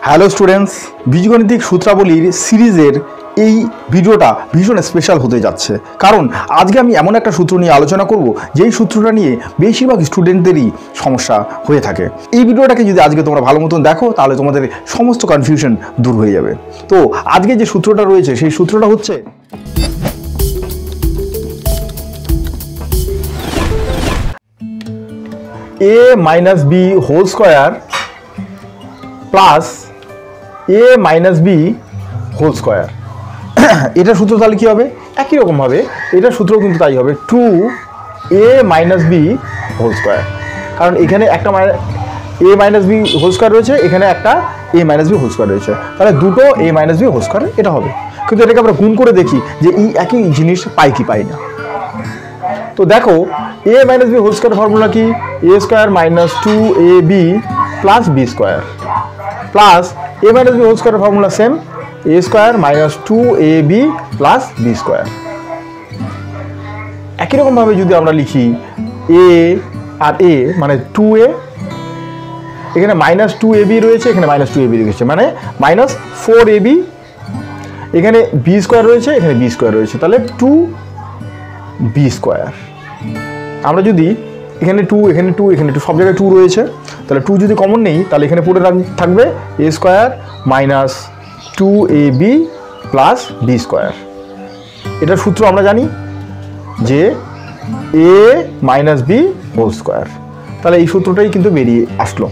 Hello students, বীজগণিতিক সূত্রাবলীর সিরিজের এই ভিডিওটা ভীষণ স্পেশাল হতে যাচ্ছে, কারণ আজকে আমি এমন একটা সূত্র নিয়ে আলোচনা করব যেই সূত্রটা নিয়ে বেশিরভাগ স্টুডেন্টদেরই সমস্যা হয়ে থাকে। এই ভিডিওটাকে যদি আজকে তোমরা ভালো মতন দেখো তাহলে তোমাদের সমস্ত কনফিউশন দূর হয়ে যাবে। তো আজকে যে সূত্রটা রয়েছে সেই সূত্রটা হচ্ছে a minus b whole square plus a minus b whole square. এটা সূত্র তাহলে কী হবে? একই রকমভাবে এটার সূত্র কিন্তু তাই হবে 2a minus b whole square, কারণ এখানে একটা a minus b whole square রয়েছে, এখানে একটা a minus b whole square রয়েছে, তাহলে দুটো a minus b whole square এটা হবে। কিন্তু এটাকে আমরা গুণ করে দেখি যে এই একই জিনিস পাই কি পাই না। তো দেখো a minus b whole square formula কি? a square minus 2ab plus b square plus a minus b whole square formula same, a square minus 2ab plus b square. একই রকমভাবে যদি আমরা লিখি a আর a মানে 2a, এখানে minus 2ab রয়েছে, এখানে মাইনাস 2ab রয়েছে, মানে মাইনাস 4ab, এখানে b স্কোয়ার রয়েছে, এখানে b স্কোয়ার রয়েছে, তাহলে 2b স্কোয়ার। আমরা যদি এখানে 2 এখানে 2 এখানে 2 সব জায়গায় 2 রয়েছে, তাহলে 2 যদি কমন নেই তাহলে এখানে পুরো থাকবে a square minus 2ab plus b square. এটার সূত্র আমরা জানি যে a minus b whole square, তাহলে এই সূত্রটাই কিন্তু বেরিয়ে আসলো।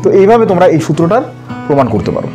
তো এইভাবে তোমরা এই সূত্রটার প্রমাণ করতে পারো।